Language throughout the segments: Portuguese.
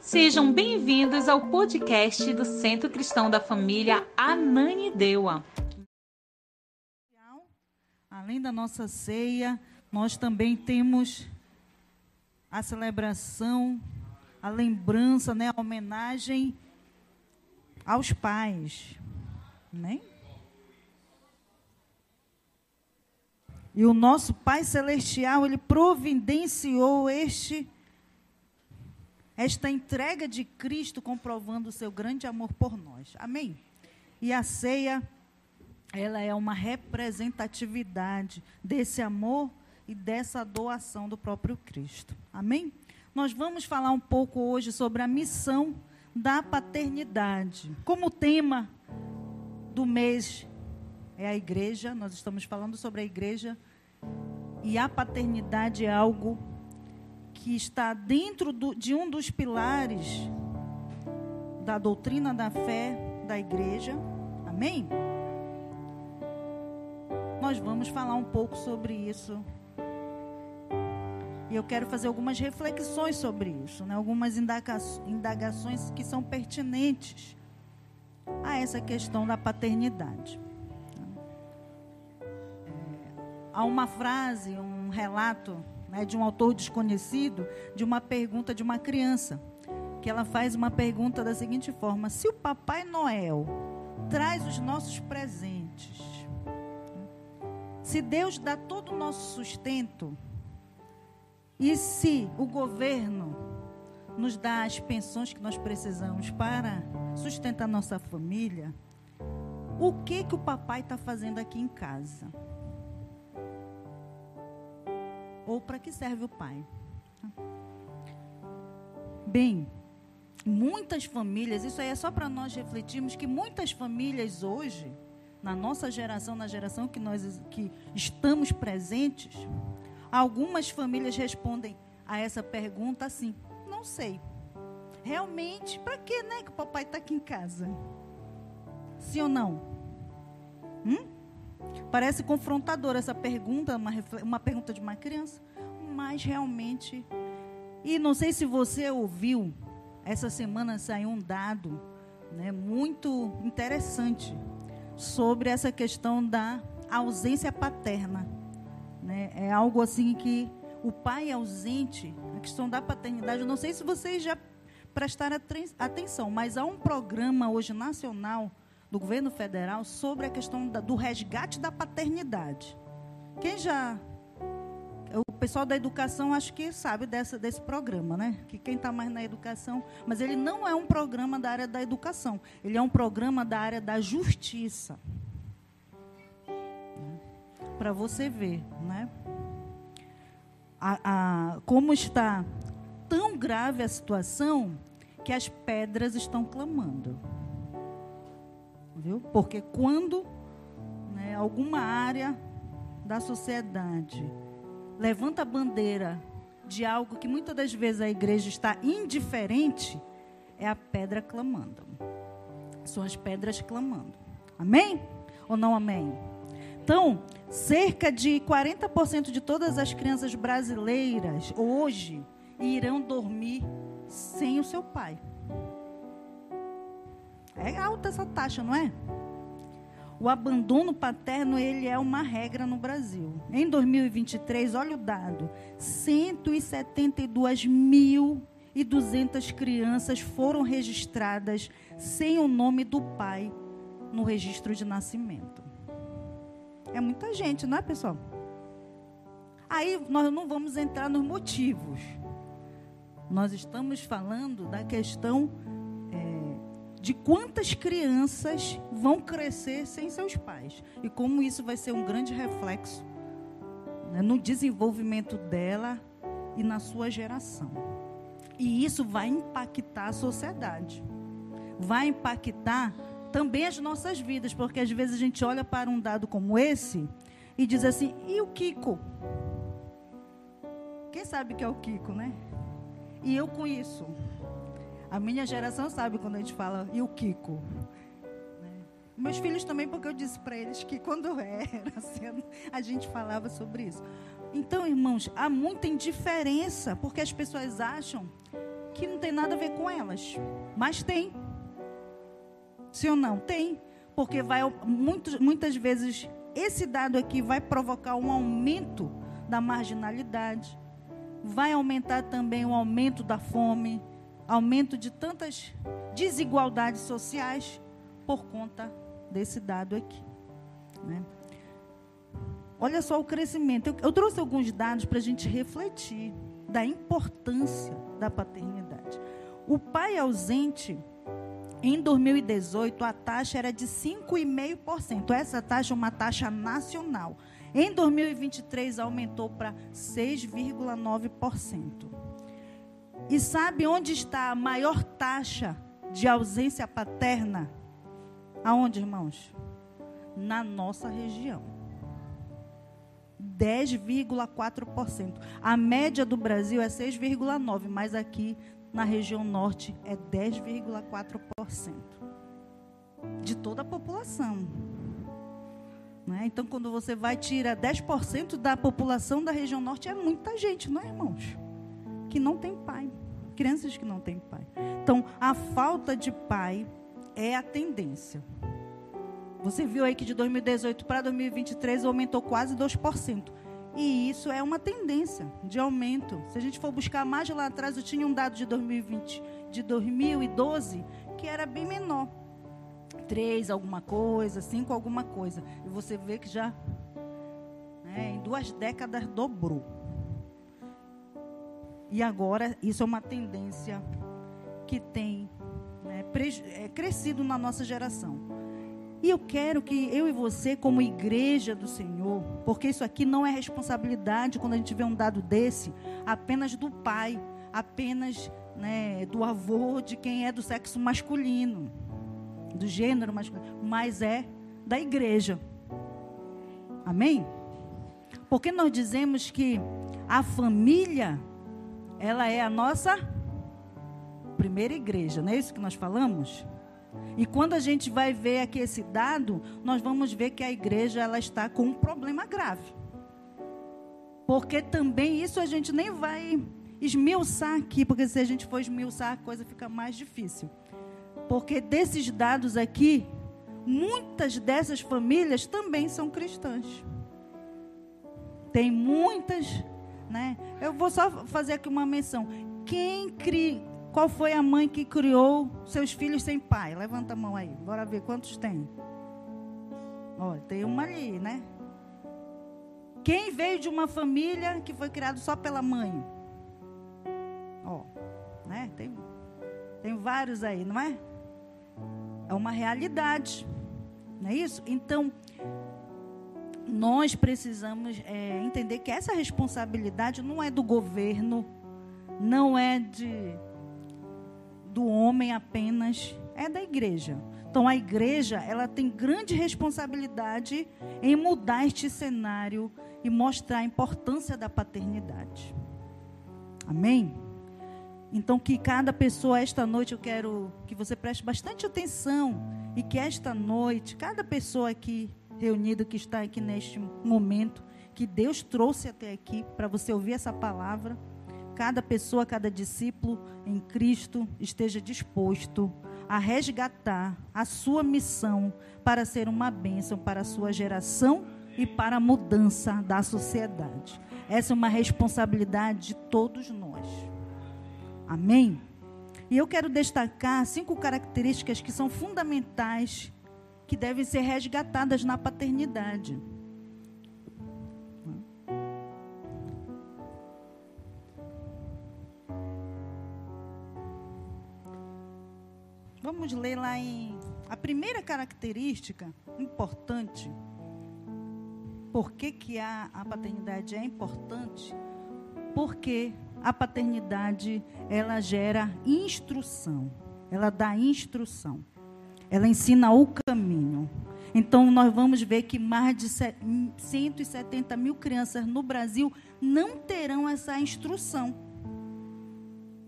Sejam bem-vindos ao podcast do Centro Cristão da Família Ananindeua. Além da nossa ceia, nós também temos a celebração, a lembrança, a homenagem aos pais. Amém? E o nosso Pai Celestial, Ele providenciou esta entrega de Cristo, comprovando o seu grande amor por nós. Amém? E a ceia, ela é uma representatividade desse amor e dessa doação do próprio Cristo. Amém? Nós vamos falar um pouco hoje sobre a missão da paternidade. Como o tema do mês é a igreja, nós estamos falando sobre a igreja, e a paternidade é algo que está dentro de um dos pilares da doutrina da fé da igreja. Amém? Nós vamos falar um pouco sobre isso. E eu quero fazer algumas reflexões sobre isso, algumas indagações que são pertinentes a essa questão da paternidade. Há uma frase, um relato, de um autor desconhecido, de uma pergunta de uma criança, que ela faz uma pergunta da seguinte forma: se o Papai Noel traz os nossos presentes, se Deus dá todo o nosso sustento, e se o governo nos dá as pensões que nós precisamos para sustentar nossa família, o que o papai está fazendo aqui em casa? Ou para que serve o pai? Bem, muitas famílias, isso aí é só para nós refletirmos que muitas famílias hoje, na nossa geração, na geração que estamos presentes, algumas famílias respondem a essa pergunta assim: não sei. Realmente, para que, que o papai está aqui em casa? Sim ou não? Parece confrontadora essa pergunta, uma pergunta de uma criança, mas realmente... E não sei se você ouviu, essa semana saiu um dado, muito interessante sobre essa questão da ausência paterna. É algo assim que o pai é ausente, a questão da paternidade. Eu não sei se vocês já prestaram atenção, mas há um programa hoje nacional do governo federal sobre a questão do resgate da paternidade. O pessoal da educação acho que sabe desse programa, que quem está mais na educação, mas ele não é um programa da área da educação, ele é um programa da área da justiça. Para você ver, como está tão grave a situação que as pedras estão clamando. Viu? Porque quando alguma área da sociedade levanta a bandeira de algo que muitas das vezes a igreja está indiferente, é a pedra clamando. São as pedras clamando. Amém? Ou não amém? Então, cerca de 40% de todas as crianças brasileiras hoje irão dormir sem o seu pai. É alta essa taxa, não é? O abandono paterno, ele é uma regra no Brasil. Em 2023, olha o dado, 172.200 crianças foram registradas sem o nome do pai no registro de nascimento. É muita gente, não é, pessoal? Aí nós não vamos entrar nos motivos. Nós estamos falando da questão de quantas crianças vão crescer sem seus pais. E como isso vai ser um grande reflexo no desenvolvimento dela e na sua geração. E isso vai impactar a sociedade. Vai impactar também as nossas vidas, porque às vezes a gente olha para um dado como esse e diz assim: e o Kiko? Quem sabe que é o Kiko, E eu com isso. A minha geração sabe quando a gente fala, e o Kiko? Meus filhos também, porque eu disse para eles que quando eu era assim, a gente falava sobre isso. Então, irmãos, há muita indiferença, porque as pessoas acham que não tem nada a ver com elas. Mas tem. Sim ou não? Tem. Porque muitas vezes esse dado aqui vai provocar um aumento da marginalidade, vai aumentar também o aumento da fome, aumento de tantas desigualdades sociais por conta desse dado aqui, né? Olha só o crescimento. Eu trouxe alguns dados para a gente refletir da importância da paternidade. O pai ausente, em 2018, a taxa era de 5,5%. Essa taxa é uma taxa nacional. Em 2023, aumentou para 6,9%. E sabe onde está a maior taxa de ausência paterna? Aonde, irmãos? Na nossa região. 10,4%. A média do Brasil é 6,9%, mas aqui na região norte é 10,4% de toda a população. Né? Então, quando você vai tirar 10% da população da região norte, é muita gente, não é, irmãos? Que não tem pai. Crianças que não têm pai. Então, a falta de pai é a tendência. Você viu aí que de 2018 para 2023 aumentou quase 2%. E isso é uma tendência de aumento. Se a gente for buscar mais lá atrás, eu tinha um dado de 2012, que era bem menor. 3 alguma coisa, 5 alguma coisa. E você vê que já, em 2 décadas dobrou. E agora, isso é uma tendência que tem crescido na nossa geração. E eu quero que eu e você, como igreja do Senhor, porque isso aqui não é responsabilidade, quando a gente vê um dado desse, apenas do pai, apenas do avô, de quem é do sexo masculino, do gênero masculino, mas é da igreja. Amém? Porque nós dizemos que a família, ela é a nossa primeira igreja, não é isso que nós falamos? E quando a gente vai ver aqui esse dado, nós vamos ver que a igreja ela está com um problema grave. Porque também isso a gente nem vai esmiuçar aqui, porque se a gente for esmiuçar, a coisa fica mais difícil. Porque desses dados aqui, muitas dessas famílias também são cristãs. Tem muitas, Eu vou só fazer aqui uma menção. Qual foi a mãe que criou seus filhos sem pai? Levanta a mão aí. Bora ver quantos tem. Olha, tem uma ali, né? Quem veio de uma família que foi criada só pela mãe? Tem vários aí, não é? É uma realidade. Não é isso? Então, nós precisamos entender que essa responsabilidade não é do governo, não é do homem apenas, é da igreja. Então, a igreja, ela tem grande responsabilidade em mudar este cenário e mostrar a importância da paternidade. Amém? Então, que cada pessoa, esta noite, eu quero que você preste bastante atenção e que esta noite, cada pessoa aqui reunida, que está aqui neste momento, que Deus trouxe até aqui para você ouvir essa palavra, cada pessoa, cada discípulo em Cristo esteja disposto a resgatar a sua missão para ser uma bênção para a sua geração e para a mudança da sociedade. Essa é uma responsabilidade de todos nós. Amém? E eu quero destacar 5 características que são fundamentais, que devem ser resgatadas na paternidade. Vamos ler lá a primeira característica importante. Por que a paternidade é importante? Porque a paternidade, ela gera instrução. Ela dá instrução. Ela ensina o caminho. Então, nós vamos ver que mais de 170 mil crianças no Brasil não terão essa instrução.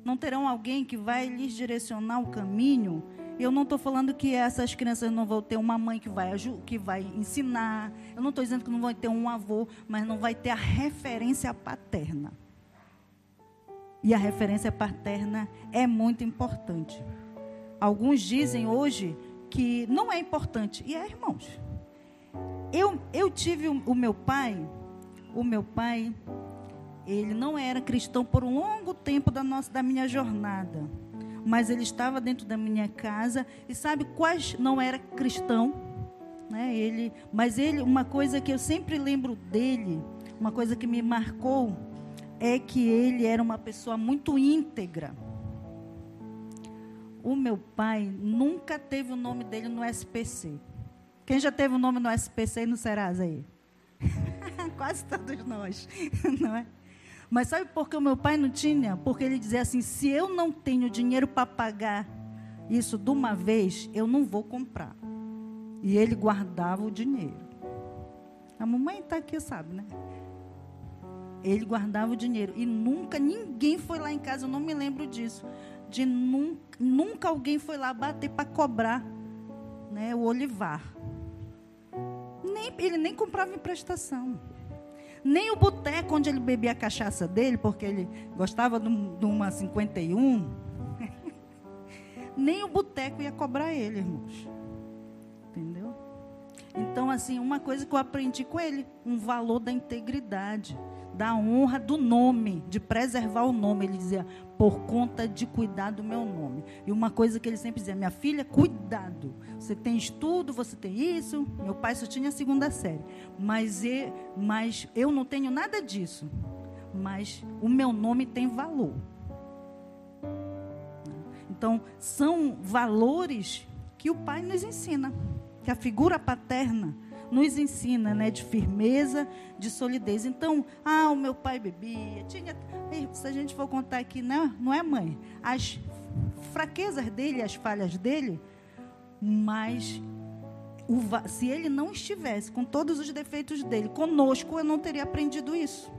Não terão alguém que vai lhes direcionar o caminho. Eu não estou falando que essas crianças não vão ter uma mãe que vai ensinar. Eu não estou dizendo que não vão ter um avô, mas não vai ter a referência paterna. E a referência paterna é muito importante. Alguns dizem hoje que não é importante. E irmãos. Eu tive o meu pai, ele não era cristão por um longo tempo da minha jornada. Mas ele estava dentro da minha casa. E sabe quais não era cristão? Né? Mas uma coisa que eu sempre lembro dele, uma coisa que me marcou, é que ele era uma pessoa muito íntegra. O meu pai nunca teve o nome dele no SPC. Quem já teve o nome no SPC e no Serasa aí? Quase todos nós, não é? Mas sabe por que o meu pai não tinha? Porque ele dizia assim, se eu não tenho dinheiro para pagar isso de uma vez, eu não vou comprar. E ele guardava o dinheiro. A mamãe está aqui, sabe, né? Ele guardava o dinheiro. E nunca ninguém foi lá em casa, eu não me lembro disso. Nunca alguém foi lá bater para cobrar, né, o olivar. Ele nem comprava em prestação. Nem o boteco onde ele bebia a cachaça dele, porque ele gostava de uma 51. Nem o boteco ia cobrar ele, irmãos. Entendeu? Então, assim, uma coisa que eu aprendi com ele, um valor da integridade, da honra do nome, de preservar o nome. Ele dizia, por conta de cuidar do meu nome. E uma coisa que ele sempre dizia, minha filha, cuidado. Você tem estudo, você tem isso. Meu pai só tinha a 2ª série. Mas eu não tenho nada disso. Mas o meu nome tem valor. Então, são valores que o pai nos ensina. Que a figura paterna nos ensina, né, de firmeza, de solidez. Então, o meu pai bebia, se a gente for contar aqui, não é, mãe? As fraquezas dele, as falhas dele, mas se ele não estivesse com todos os defeitos dele conosco, eu não teria aprendido isso.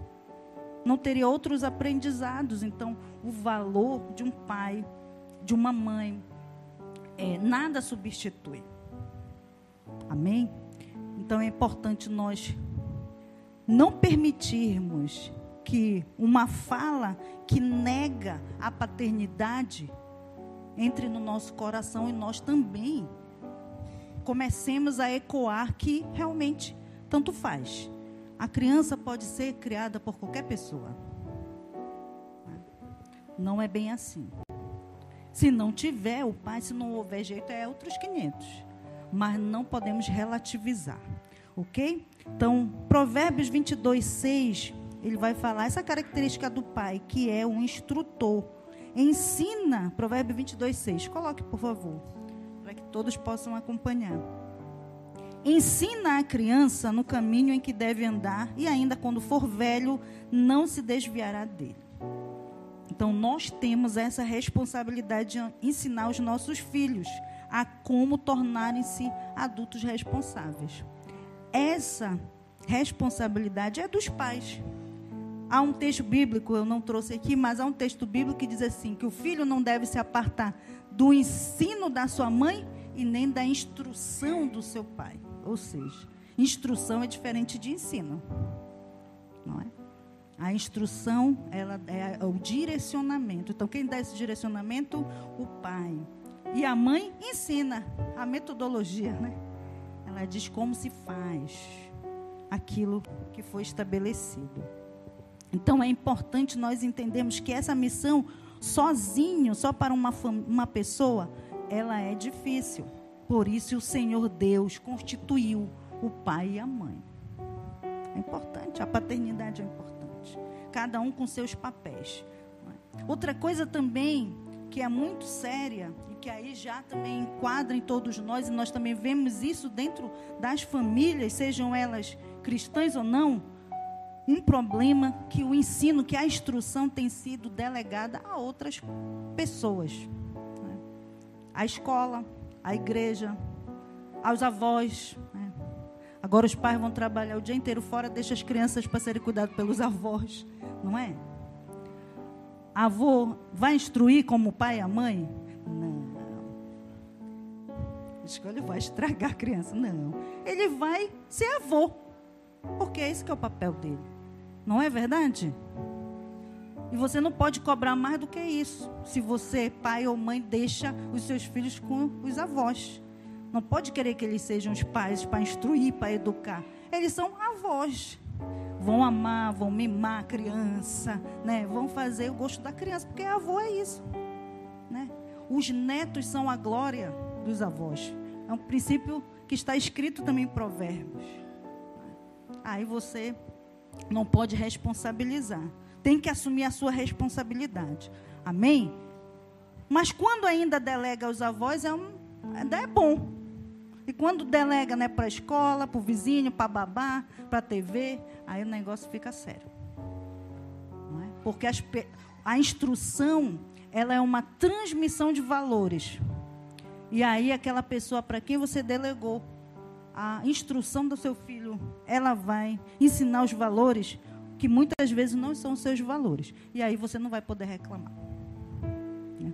Não teria outros aprendizados. Então, o valor de um pai, de uma mãe, nada substitui. Amém? Então é importante nós não permitirmos que uma fala que nega a paternidade entre no nosso coração e nós também comecemos a ecoar que realmente tanto faz. A criança pode ser criada por qualquer pessoa. Não é bem assim. Se não tiver o pai, se não houver jeito, é outros 500. Mas não podemos relativizar, ok? Então, Provérbios 22:6, ele vai falar essa característica do pai, que é um instrutor. Ensina, Provérbios 22:6, coloque, por favor, para que todos possam acompanhar. Ensina a criança no caminho em que deve andar, e ainda quando for velho, não se desviará dele. Então, nós temos essa responsabilidade de ensinar os nossos filhos a como tornarem-se adultos responsáveis. Essa responsabilidade é dos pais. Há um texto bíblico, eu não trouxe aqui, mas há um texto bíblico que diz assim, que o filho não deve se apartar do ensino da sua mãe e nem da instrução do seu pai. Ou seja, instrução é diferente de ensino. Não é? A instrução, ela é o direcionamento. Então, quem dá esse direcionamento? O pai. E a mãe ensina a metodologia, né? Ela diz como se faz aquilo que foi estabelecido. Então, é importante nós entendermos que essa missão, sozinho, só para uma pessoa, ela é difícil. Por isso, o Senhor Deus constituiu o pai e a mãe. É importante, a paternidade é importante. Cada um com seus papéis. Outra coisa também que é muito séria e que aí já também enquadra em todos nós, e nós também vemos isso dentro das famílias, sejam elas cristãs ou não, um problema que o ensino, que a instrução tem sido delegada a outras pessoas. Né? A escola, a igreja, aos avós. Né? Agora os pais vão trabalhar o dia inteiro fora, deixam as crianças para serem cuidadas pelos avós, não é? Avô vai instruir como o pai e a mãe? Não. Diz que ele vai estragar a criança. Não. Ele vai ser avô. Porque esse que é o papel dele. Não é verdade? E você não pode cobrar mais do que isso. Se você, pai ou mãe, deixa os seus filhos com os avós. Não pode querer que eles sejam os pais para instruir, para educar. Eles são avós. Vão amar, vão mimar a criança, né? Vão fazer o gosto da criança, porque avô é isso, né? Os netos são a glória dos avós. É um princípio que está escrito também em Provérbios. Aí você não pode responsabilizar. Tem que assumir a sua responsabilidade. Amém? Mas quando ainda delega aos avós, ainda é bom. E quando delega, né, para a escola, para o vizinho, para babá, para a TV, aí o negócio fica sério. Não é? Porque a instrução, ela é uma transmissão de valores. E aí aquela pessoa para quem você delegou a instrução do seu filho, ela vai ensinar os valores que muitas vezes não são os seus valores. E aí você não vai poder reclamar.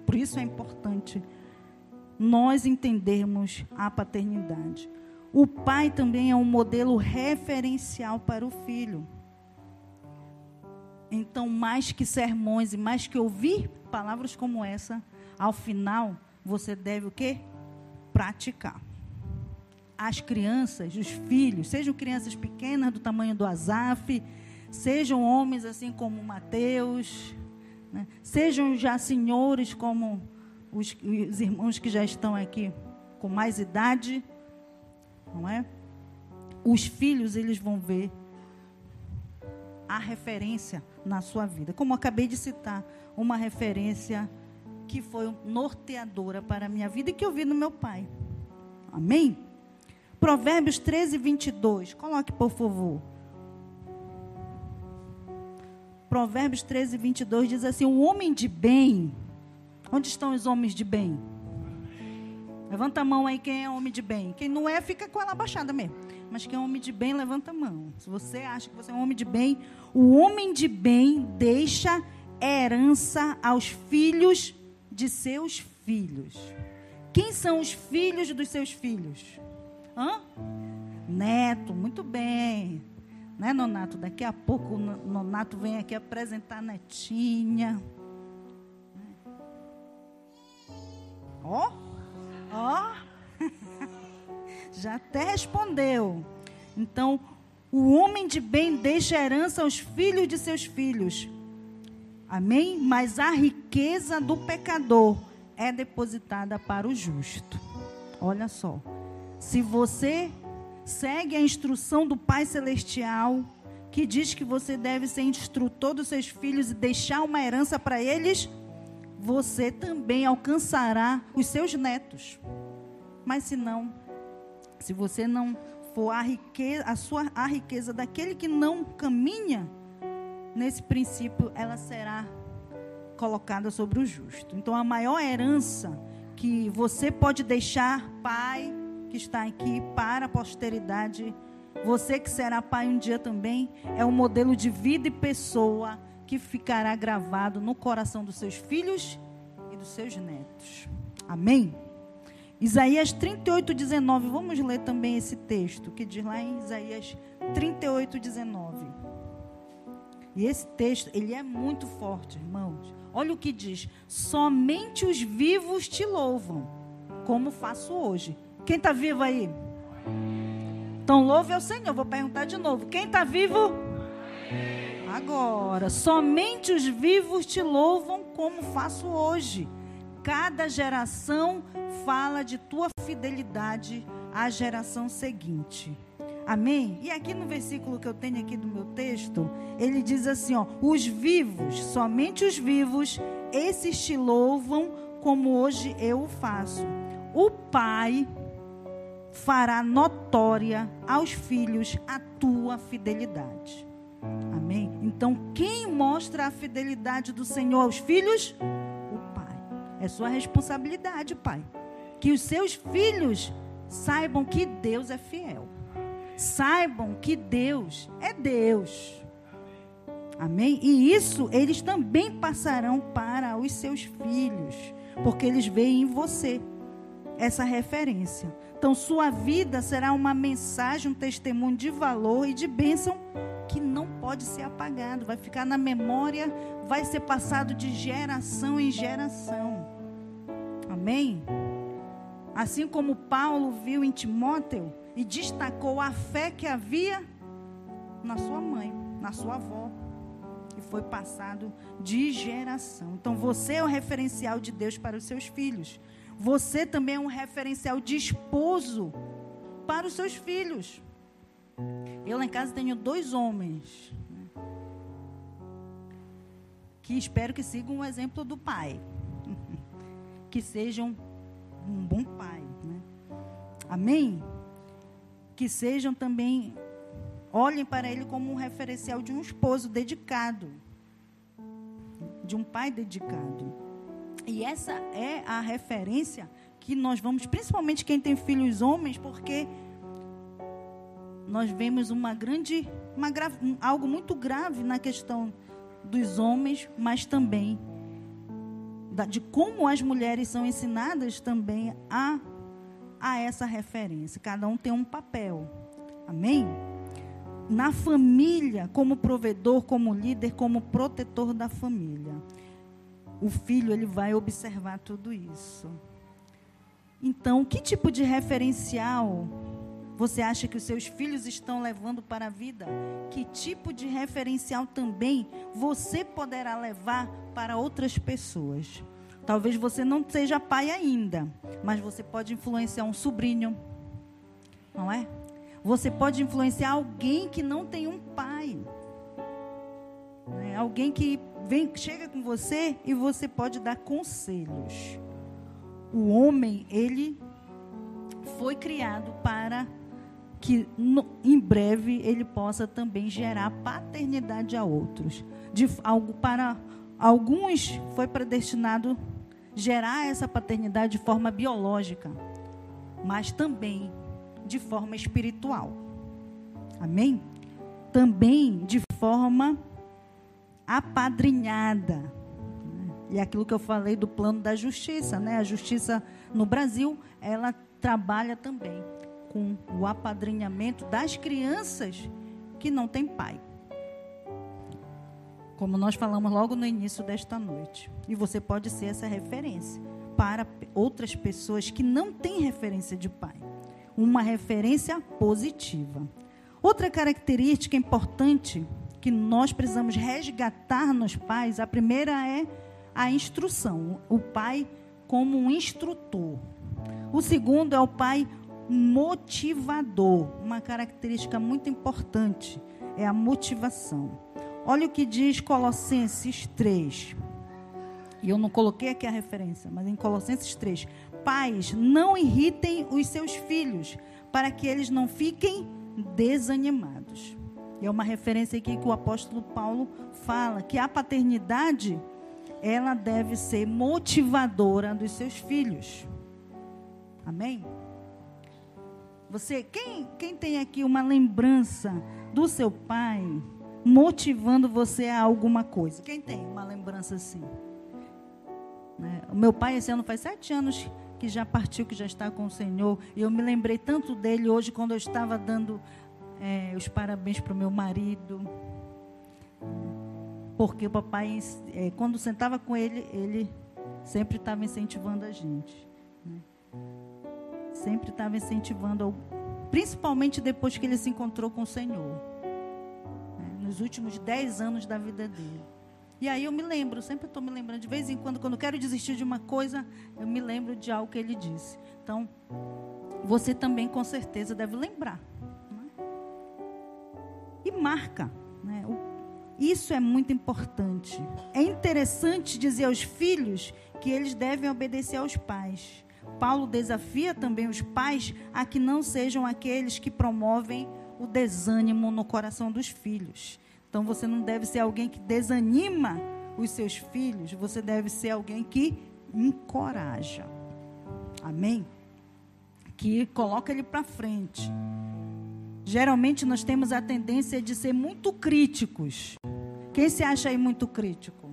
Por isso é importante nós entendermos a paternidade. O pai também é um modelo referencial para o filho. Então, mais que sermões e mais que ouvir palavras como essa, ao final, você deve o quê? Praticar. As crianças, os filhos, sejam crianças pequenas do tamanho do Asaf, sejam homens assim como Mateus, né? Sejam já senhores como os irmãos que já estão aqui com mais idade, não é? Os filhos, eles vão ver a referência na sua vida. Como eu acabei de citar, uma referência que foi norteadora para a minha vida e que eu vi no meu pai. Amém? Provérbios 13, 22. Coloque, por favor. Provérbios 13, 22 diz assim: o homem de bem. Onde estão os homens de bem? Levanta a mão aí quem é homem de bem. Quem não é, fica com ela abaixada mesmo. Mas quem é homem de bem, levanta a mão. Se você acha que você é um homem de bem, o homem de bem deixa herança aos filhos de seus filhos. Quem são os filhos dos seus filhos? Neto, muito bem. Né, Nonato? Daqui a pouco o Nonato vem aqui apresentar a netinha. Ó. Já até respondeu. Então, o homem de bem deixa herança aos filhos de seus filhos. Amém? Mas a riqueza do pecador é depositada para o justo. Olha só. Se você segue a instrução do Pai Celestial, que diz que você deve ser instrutor dos seus filhos e deixar uma herança para eles, você também alcançará os seus netos. Mas se você não for a riqueza daquele que não caminha nesse princípio, ela será colocada sobre o justo. Então, a maior herança que você pode deixar, pai, que está aqui, para a posteridade, você que será pai um dia também, é um modelo de vida e pessoa que ficará gravado no coração dos seus filhos e dos seus netos. Amém? Isaías 38, 19. Vamos ler também esse texto, que diz lá em Isaías 38, 19. E esse texto, ele é muito forte, irmãos. Olha o que diz: somente os vivos te louvam, como faço hoje. Quem está vivo aí? Então louve ao Senhor. Vou perguntar de novo. Quem está vivo? Agora, somente os vivos te louvam como faço hoje. Cada geração fala de tua fidelidade à geração seguinte. Amém? E aqui no versículo que eu tenho aqui do meu texto, ele diz assim, ó: os vivos, somente os vivos, esses te louvam como hoje eu o faço. O Pai fará notória aos filhos a tua fidelidade. Amém? Então, quem mostra a fidelidade do Senhor aos filhos? O Pai. É sua responsabilidade, Pai. Que os seus filhos saibam que Deus é fiel. Saibam que Deus é Deus. Amém? E isso eles também passarão para os seus filhos, porque eles veem em você essa referência. Então, sua vida será uma mensagem, um testemunho de valor e de bênção que não pode ser apagado, vai ficar na memória, vai ser passado de geração em geração. Amém? Assim como Paulo viu em Timóteo e destacou a fé que havia na sua mãe, na sua avó, e foi passado de geração. Então você é o referencial de Deus para os seus filhos. Você também é um referencial de esposo para os seus filhos. Eu lá em casa tenho 2 homens, né, que espero que sigam o exemplo do pai, que sejam um bom pai, né? Amém? Que sejam também, olhem para ele como um referencial de um esposo dedicado, de um pai dedicado. E essa é a referência que nós vamos, principalmente quem tem filhos homens, porque nós vemos algo muito grave na questão dos homens, mas também de como as mulheres são ensinadas também a essa referência. Cada um tem um papel. Amém? Na família, como provedor, como líder, como protetor da família. O filho, ele vai observar tudo isso. Então, que tipo de referencial você acha que os seus filhos estão levando para a vida? Que tipo de referencial também você poderá levar para outras pessoas? Talvez você não seja pai ainda, mas você pode influenciar um sobrinho, não é? Você pode influenciar alguém que não tem um pai, né? Alguém que chega com você e você pode dar conselhos. O homem, ele foi criado para que em breve ele possa também gerar paternidade a outros. Para alguns foi predestinado gerar essa paternidade de forma biológica, mas também de forma espiritual. Amém? Também de forma apadrinhada. E é aquilo que eu falei do plano da justiça, né? A justiça no Brasil, ela trabalha também com o apadrinhamento das crianças que não têm pai. Como nós falamos logo no início desta noite. E você pode ser essa referência para outras pessoas que não têm referência de pai. Uma referência positiva. Outra característica importante que nós precisamos resgatar nos pais, a primeira é a instrução. O pai como um instrutor. O segundo é o pai motivador. Uma característica muito importante é a motivação. Olha o que diz Colossenses 3. E eu não coloquei aqui a referência, mas em Colossenses 3. Pais, não irritem os seus filhos, para que eles não fiquem desanimados. E é uma referência aqui que o apóstolo Paulo fala, que a paternidade, ela deve ser motivadora dos seus filhos. Amém? Quem tem aqui uma lembrança do seu pai motivando você a alguma coisa? Quem tem uma lembrança assim? Né? O meu pai esse ano faz 7 anos que já partiu, que já está com o Senhor. E eu me lembrei tanto dele hoje, quando eu estava dando os parabéns para o meu marido. Porque o papai, quando sentava com ele, ele sempre estava incentivando a gente. Né? Sempre estava incentivando, principalmente depois que ele se encontrou com o Senhor. Né? Nos últimos 10 anos da vida dele. E aí eu me lembro, sempre estou me lembrando, de vez em quando eu quero desistir de uma coisa, eu me lembro de algo que ele disse. Então, você também com certeza deve lembrar. Né? E marca. Né? Isso é muito importante. É interessante dizer aos filhos que eles devem obedecer aos pais. Paulo desafia também os pais a que não sejam aqueles que promovem o desânimo no coração dos filhos. Então, você não deve ser alguém que desanima os seus filhos, você deve ser alguém que encoraja. Amém? Que coloca ele para frente. Geralmente, nós temos a tendência de ser muito críticos. Quem se acha aí muito crítico?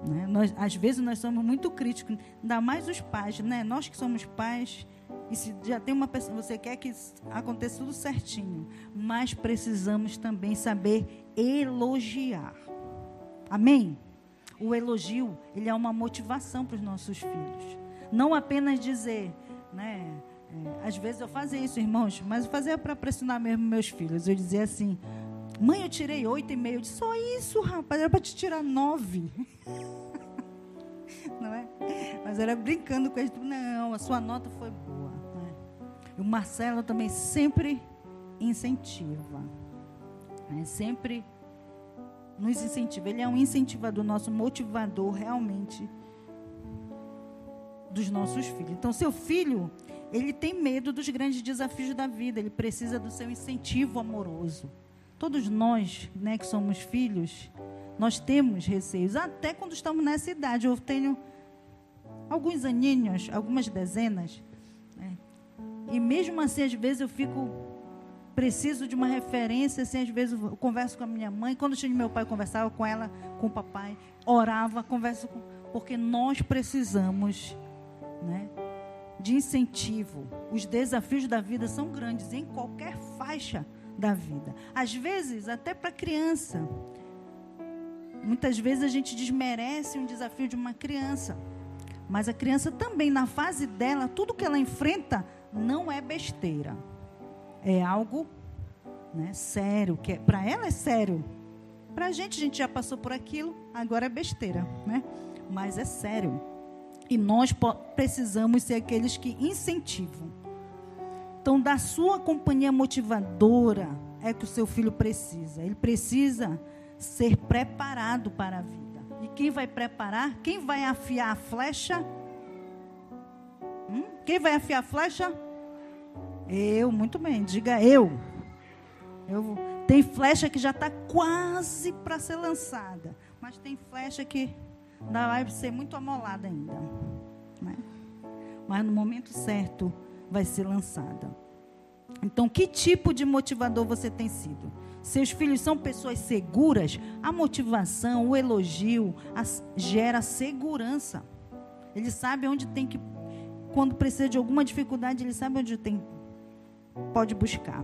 Né? Às vezes, nós somos muito críticos, ainda mais os pais, né? Nós que somos pais, E se já tem uma pessoa, você quer que aconteça tudo certinho, mas precisamos também saber elogiar. Amém? O elogio, ele é uma motivação para os nossos filhos. Não apenas dizer, né? Às vezes eu fazia isso, irmãos, mas eu fazia para pressionar mesmo meus filhos. Eu dizia assim: mãe, eu tirei 8,5. Eu disse: só isso, rapaz, era para te tirar 9. Não é? Mas era brincando com eles. Não, a sua nota foi boa. Né? E o Marcelo também sempre incentiva. Né? Sempre nos incentiva. Ele é um incentivador, nosso motivador realmente dos nossos filhos. Então, seu filho, ele tem medo dos grandes desafios da vida. Ele precisa do seu incentivo amoroso. Todos nós, né, que somos filhos, nós temos receios. Até quando estamos nessa idade. Eu tenho alguns aninhos, algumas dezenas. Né? E mesmo assim, às vezes eu preciso de uma referência. Assim, às vezes eu converso com a minha mãe. Quando eu tinha meu pai, eu conversava com ela, com o papai. Orava, porque nós precisamos, né, de incentivo. Os desafios da vida são grandes em qualquer faixa da vida. Às vezes, até para criança. Muitas vezes a gente desmerece um desafio de uma criança. Mas a criança também, na fase dela, tudo que ela enfrenta não é besteira. É algo, né, sério. Que para ela é sério. Para a gente já passou por aquilo, agora é besteira, né? Mas é sério. E nós precisamos ser aqueles que incentivam. Então, da sua companhia motivadora é que o seu filho precisa. Ele precisa ser preparado para a vida. E quem vai preparar? Quem vai afiar a flecha? Quem vai afiar a flecha? Eu, muito bem, diga eu. Tem flecha que já está quase para ser lançada. Mas tem flecha que ainda vai ser muito amolada ainda. Né? Mas no momento certo vai ser lançada. Então, que tipo de motivador você tem sido? Seus filhos são pessoas seguras? A motivação, o elogio, gera segurança. Eles sabem onde tem que, quando precisa de alguma dificuldade, eles sabem onde pode buscar.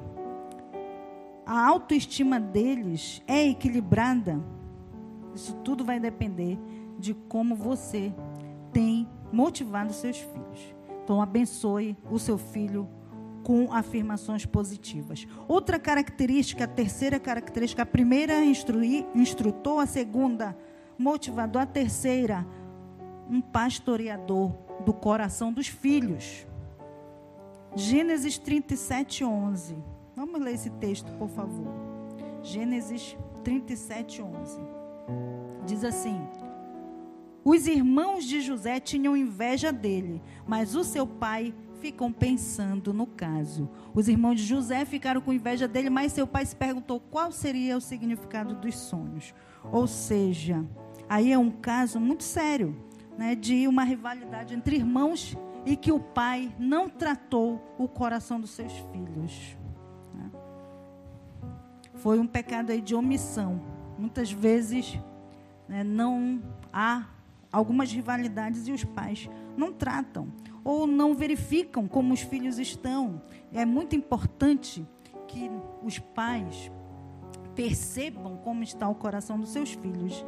A autoestima deles é equilibrada? Isso tudo vai depender de como você tem motivado seus filhos. Então, abençoe o seu filho com afirmações positivas. Outra característica, a terceira característica, a primeira, instrutor, a segunda, motivador, a terceira, um pastoreador do coração dos filhos. Gênesis 37:11. Vamos ler esse texto, por favor. Gênesis 37:11. Diz assim: os irmãos de José tinham inveja dele, mas o seu pai ficou pensando no caso. Os irmãos de José ficaram com inveja dele, mas seu pai se perguntou qual seria o significado dos sonhos. Ou seja, aí é um caso muito sério, né, de uma rivalidade entre irmãos e que o pai não tratou o coração dos seus filhos. Né? Foi um pecado aí de omissão. Muitas vezes, né, não há algumas rivalidades e os pais não tratam ou não verificam como os filhos estão. É muito importante que os pais percebam como está o coração dos seus filhos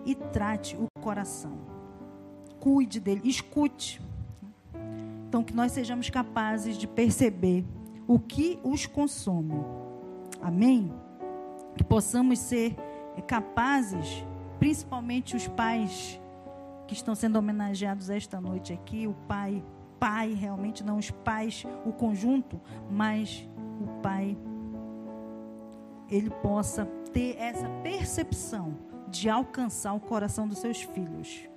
e trate o coração. Cuide dele, escute. Então, que nós sejamos capazes de perceber o que os consome. Amém? Que possamos ser capazes, principalmente os pais que estão sendo homenageados esta noite aqui, o pai, realmente não os pais, o conjunto, mas o pai, ele possa ter essa percepção de alcançar o coração dos seus filhos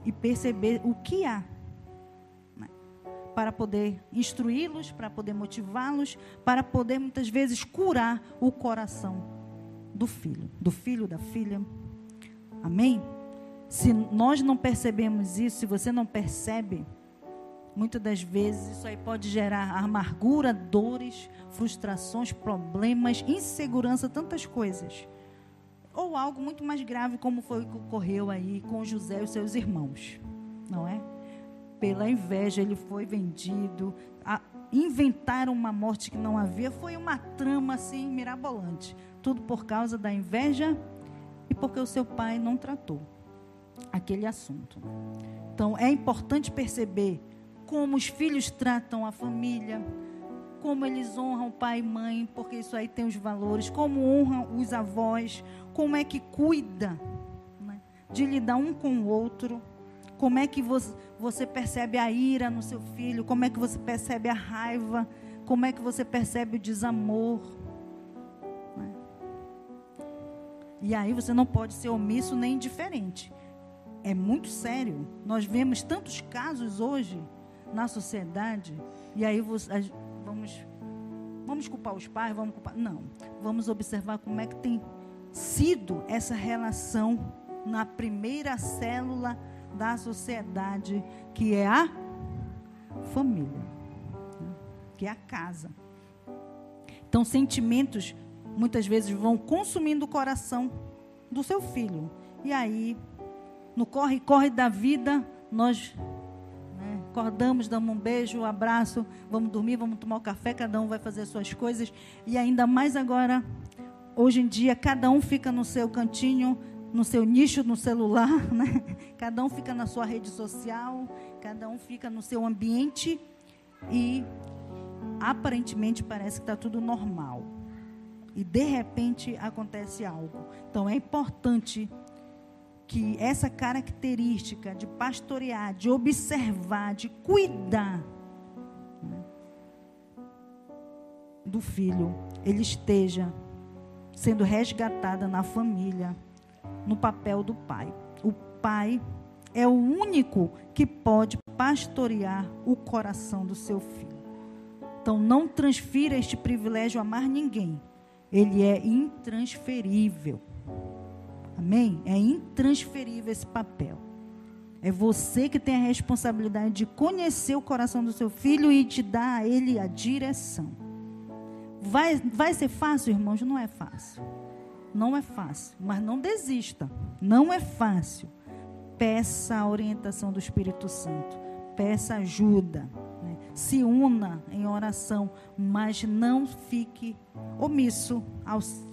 e perceber o que há, né, para poder instruí-los, para poder motivá-los, para poder muitas vezes curar o coração do filho, da filha. Amém? Se nós não percebemos isso, se você não percebe, muitas das vezes isso aí pode gerar amargura, dores, frustrações, problemas, insegurança, tantas coisas. Ou algo muito mais grave, como foi o que ocorreu aí com José e os seus irmãos. Não é? Pela inveja, ele foi vendido, inventaram uma morte que não havia. Foi uma trama assim mirabolante. Tudo por causa da inveja e porque o seu pai não tratou aquele assunto. Então, é importante perceber como os filhos tratam a família, como eles honram o pai e mãe, porque isso aí tem os valores, como honram os avós, como é que cuida, né, de lidar um com o outro, como é que você percebe a ira no seu filho, como é que você percebe a raiva, como é que você percebe o desamor. Né? E aí você não pode ser omisso nem indiferente. É muito sério. Nós vemos tantos casos hoje na sociedade, e aí vamos culpar os pais, não, vamos observar como é que tem sido essa relação na primeira célula da sociedade, que é a família, que é a casa. Então, sentimentos muitas vezes vão consumindo o coração do seu filho, e aí no corre-corre da vida, nós acordamos, damos um beijo, um abraço, vamos dormir, vamos tomar um café, cada um vai fazer as suas coisas, e ainda mais agora, hoje em dia, cada um fica no seu cantinho, no seu nicho, no celular, né? Cada um fica na sua rede social, cada um fica no seu ambiente, e aparentemente parece que está tudo normal, e de repente acontece algo. Então é importante que essa característica de pastorear, de observar, de cuidar, né, do filho, ele esteja sendo resgatada na família, no papel do pai. O pai é o único que pode pastorear o coração do seu filho. Então, não transfira este privilégio a mais ninguém. Ele é intransferível. Amém? É intransferível esse papel. É você que tem a responsabilidade de conhecer o coração do seu filho e de dar a ele a direção. Vai ser fácil, irmãos? Não é fácil. Não é fácil, mas não desista. Não é fácil. Peça a orientação do Espírito Santo. Peça ajuda. Né? Se una em oração, mas não fique omisso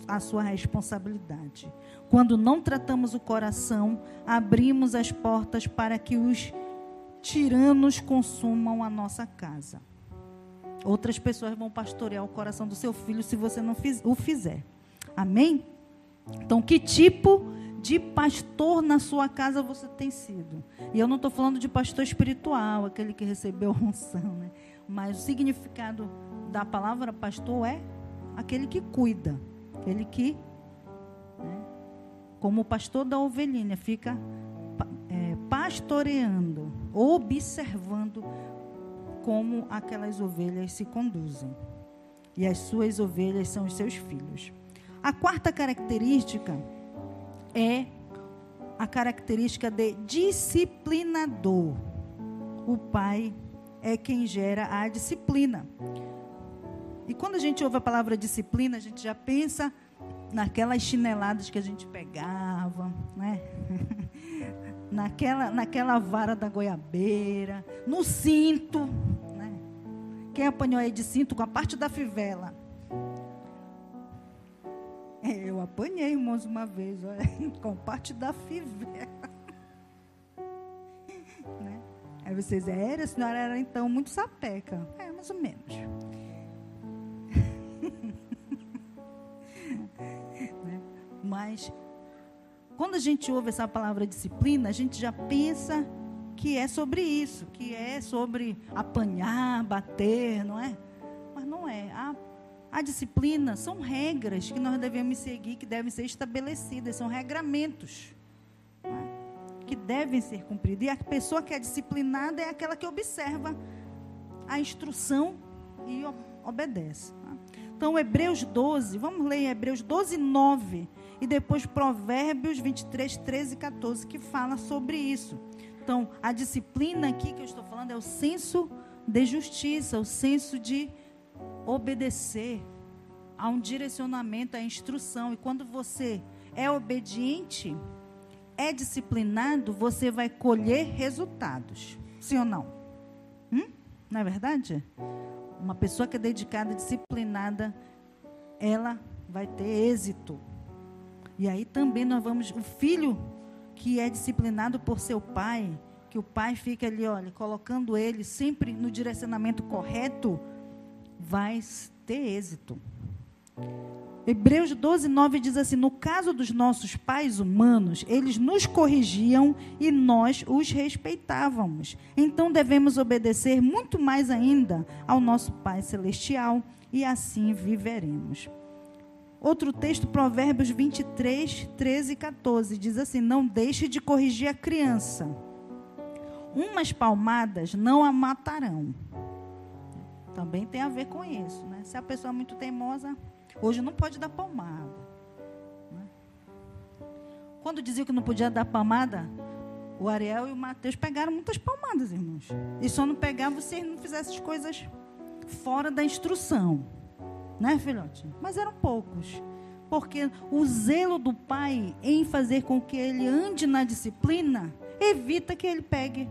à sua responsabilidade. Quando não tratamos o coração, abrimos as portas para que os tiranos consumam a nossa casa. Outras pessoas vão pastorear o coração do seu filho se você não o fizer. Amém? Então, que tipo de pastor na sua casa você tem sido? E eu não estou falando de pastor espiritual, aquele que recebeu a unção, né? Mas o significado da palavra pastor é aquele que cuida, aquele que, né, como o pastor da ovelhinha, fica pastoreando, observando como aquelas ovelhas se conduzem. E as suas ovelhas são os seus filhos. A quarta característica é a característica de disciplinador. O pai é quem gera a disciplina. E quando a gente ouve a palavra disciplina, a gente já pensa naquelas chineladas que a gente pegava, né? naquela vara da goiabeira, no cinto, né? Quem apanhou aí de cinto com a parte da fivela? Eu apanhei, irmãos, uma vez, olha, com parte da fivela. Né? Aí vocês, a senhora era então muito sapeca. Mais ou menos. Né? Mas, quando a gente ouve essa palavra disciplina, a gente já pensa que é sobre isso, que é sobre apanhar, bater, não é? Mas não é. A disciplina são regras que nós devemos seguir, que devem ser estabelecidas, são regramentos, né, que devem ser cumpridos. E a pessoa que é disciplinada é aquela que observa a instrução e obedece. Né? Então, Hebreus 12, vamos ler Hebreus 12, 9, e depois Provérbios 23, 13 e 14, que fala sobre isso. Então, a disciplina aqui que eu estou falando é o senso de justiça, o senso de obedecer a um direcionamento, a instrução. E quando você é obediente, é disciplinado, você vai colher resultados. Sim ou não? Não é verdade? Uma pessoa que é dedicada, disciplinada, ela vai ter êxito. E aí também nós vamos, o filho que é disciplinado por seu pai, que o pai fica ali, olha, colocando ele sempre no direcionamento correto, vai ter êxito. Hebreus 12:9 diz assim: no caso dos nossos pais humanos, eles nos corrigiam e nós os respeitávamos. Então devemos obedecer muito mais ainda ao nosso Pai Celestial e assim viveremos. Outro texto, Provérbios 23:13-14, diz assim: não deixe de corrigir a criança. Umas palmadas não a matarão. Também tem a ver com isso, né? Se a pessoa é muito teimosa, hoje não pode dar palmada, né? Quando diziam que não podia dar palmada, o Ariel e o Mateus pegaram muitas palmadas, irmãos. E só não pegavam se eles não fizessem as coisas fora da instrução, né, filhote? Mas eram poucos. Porque o zelo do pai em fazer com que ele ande na disciplina evita que ele pegue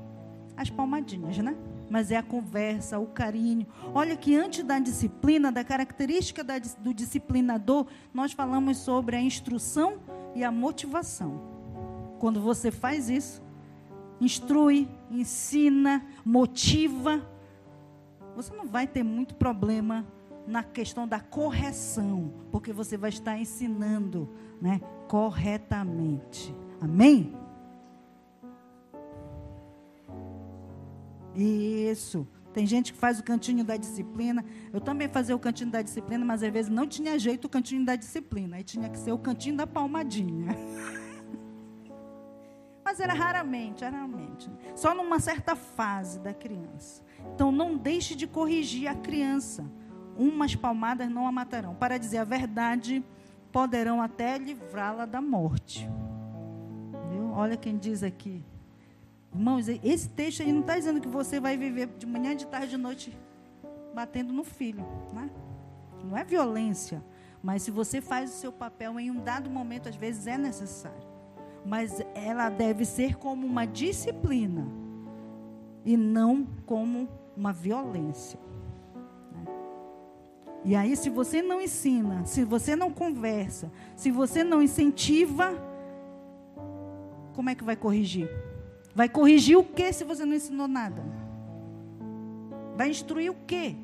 as palmadinhas, né? Mas é a conversa, o carinho. Olha que antes da disciplina, da característica do disciplinador, nós falamos sobre a instrução e a motivação. Quando você faz isso, instrui, ensina, motiva, você não vai ter muito problema na questão da correção, porque você vai estar ensinando, né, corretamente. Amém? Isso. Tem gente que faz o cantinho da disciplina. Eu também fazia o cantinho da disciplina, mas às vezes não tinha jeito o cantinho da disciplina. Aí tinha que ser o cantinho da palmadinha. Mas era raramente. Só numa certa fase da criança. Então não deixe de corrigir a criança. Umas palmadas não a matarão. Para dizer a verdade, poderão até livrá-la da morte. Viu? Olha quem diz aqui. Irmãos, esse texto aí não está dizendo que você vai viver de manhã, de tarde, de noite batendo no filho, né? Não é violência, mas se você faz o seu papel em um dado momento, às vezes é necessário, mas ela deve ser como uma disciplina e não como uma violência, né? E aí, se você não ensina, se você não conversa, se você não incentiva, como é que vai corrigir? Vai corrigir o que se você não ensinou nada? Vai instruir o quê?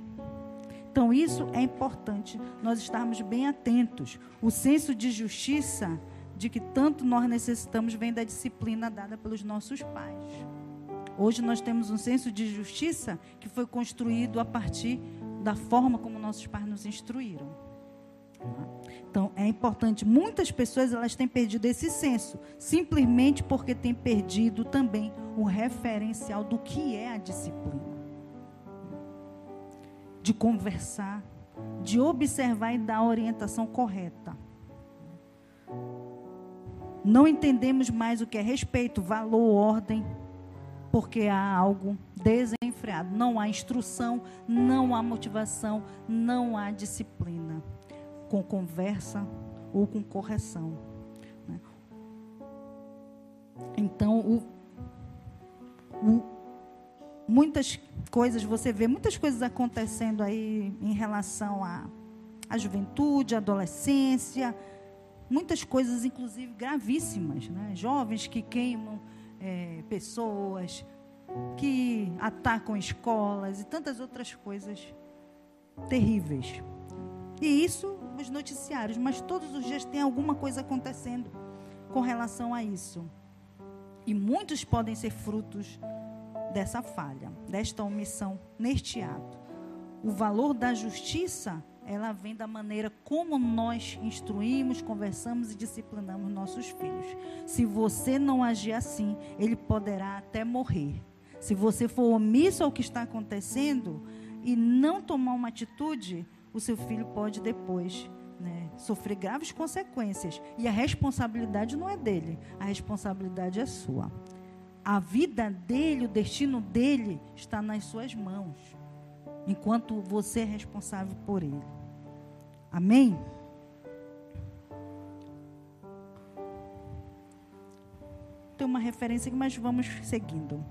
Então, isso é importante, nós estarmos bem atentos. O senso de justiça, de que tanto nós necessitamos, vem da disciplina dada pelos nossos pais. Hoje nós temos um senso de justiça que foi construído a partir da forma como nossos pais nos instruíram. Então, é importante. Muitas pessoas, elas têm perdido esse senso, simplesmente porque têm perdido também o referencial do que é a disciplina. De conversar, de observar e dar a orientação correta. Não entendemos mais o que é respeito, valor, ordem, porque há algo desenfreado. Não há instrução, não há motivação, não há disciplina. Com conversa ou com correção, né? Então, muitas coisas, você vê muitas coisas acontecendo aí em relação à juventude, à adolescência, muitas coisas, inclusive, gravíssimas, né? Jovens que queimam pessoas, que atacam escolas e tantas outras coisas terríveis. E isso, os noticiários, mas todos os dias tem alguma coisa acontecendo com relação a isso. E muitos podem ser frutos dessa falha, desta omissão neste ato. O valor da justiça, ela vem da maneira como nós instruímos, conversamos e disciplinamos nossos filhos. Se você não agir assim, ele poderá até morrer. Se você for omisso ao que está acontecendo e não tomar uma atitude, o seu filho pode depois, né, sofrer graves consequências. E a responsabilidade não é dele, a responsabilidade é sua. A vida dele, o destino dele está nas suas mãos, enquanto você é responsável por ele. Amém? Tem uma referência aqui, mas vamos seguindo.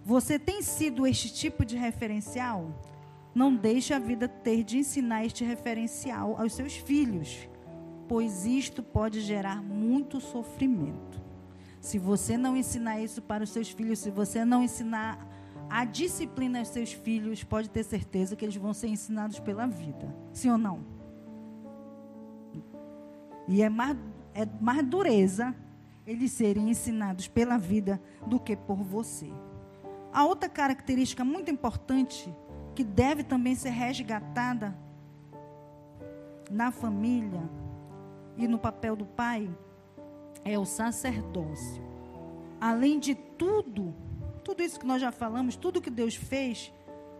Você tem sido este tipo de referencial? não deixe a vida ter de ensinar este referencial aos seus filhos, pois isto pode gerar muito sofrimento. Se você não ensinar isso para os seus filhos, se você não ensinar a disciplina aos seus filhos, pode ter certeza que eles vão ser ensinados pela vida. Sim ou não? E é mais dureza eles serem ensinados pela vida do que por você. A outra característica muito importante, que deve também ser resgatada na família e no papel do pai, é o sacerdócio. Além de tudo isso que nós já falamos, tudo que Deus fez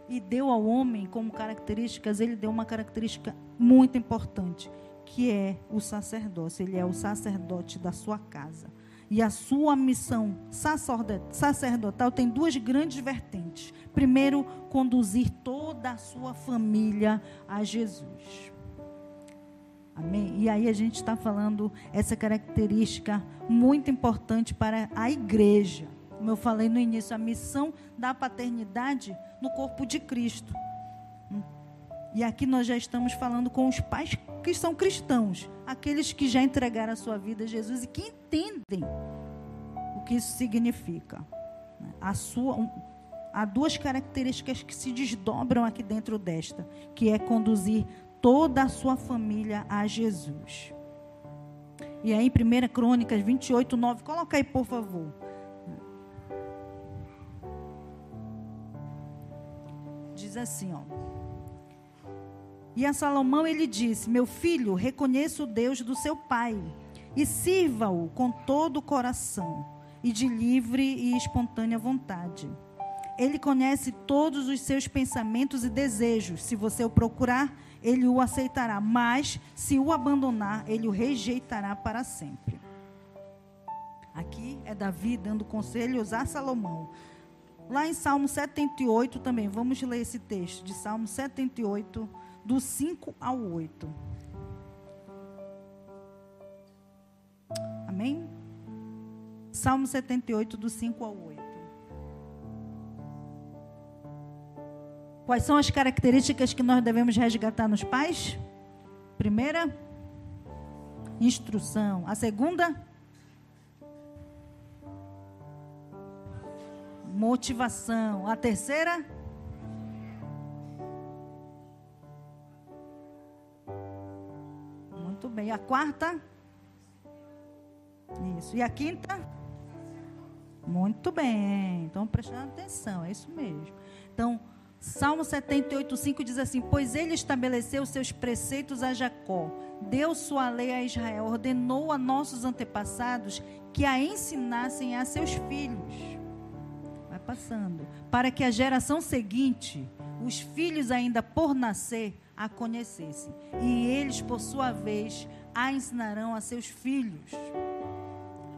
e deu ao homem como características, ele deu uma característica muito importante, que é o sacerdócio. Ele é o sacerdote da sua casa. E a sua missão sacerdotal tem duas grandes vertentes. Primeiro, conduzir toda a sua família a Jesus. Amém? E aí a gente está falando essa característica muito importante para a igreja. Como eu falei no início, a missão da paternidade no corpo de Cristo. E aqui nós já estamos falando com os pais que são cristãos, aqueles que já entregaram a sua vida a Jesus e que entendem o que isso significa. Há duas características que se desdobram aqui dentro desta, que é conduzir toda a sua família a Jesus. E aí, 1 Crônicas 28, 9, coloca aí, por favor. Diz assim, ó. E a Salomão ele disse: meu filho, reconheça o Deus do seu pai e sirva-o com todo o coração e de livre e espontânea vontade. Ele conhece todos os seus pensamentos e desejos. Se você o procurar, ele o aceitará, mas se o abandonar, ele o rejeitará para sempre. Aqui é Davi dando conselhos a Salomão. Lá em Salmo 78 também, vamos ler esse texto de Salmo 78, do 5 ao 8. Amém? Salmo 78, do 5 ao 8. Quais são as características que nós devemos resgatar nos pais? Primeira, instrução. A segunda, motivação. A terceira, muito bem. A quarta, isso. E a quinta, muito bem. Então, prestando atenção, é isso mesmo. Então, Salmo 78, 5 diz assim: pois ele estabeleceu seus preceitos a Jacó, deu sua lei a Israel, ordenou a nossos antepassados que a ensinassem a seus filhos. Vai passando. Para que a geração seguinte, os filhos ainda por nascer, a conhecessem. E eles, por sua vez, a ensinarão a seus filhos.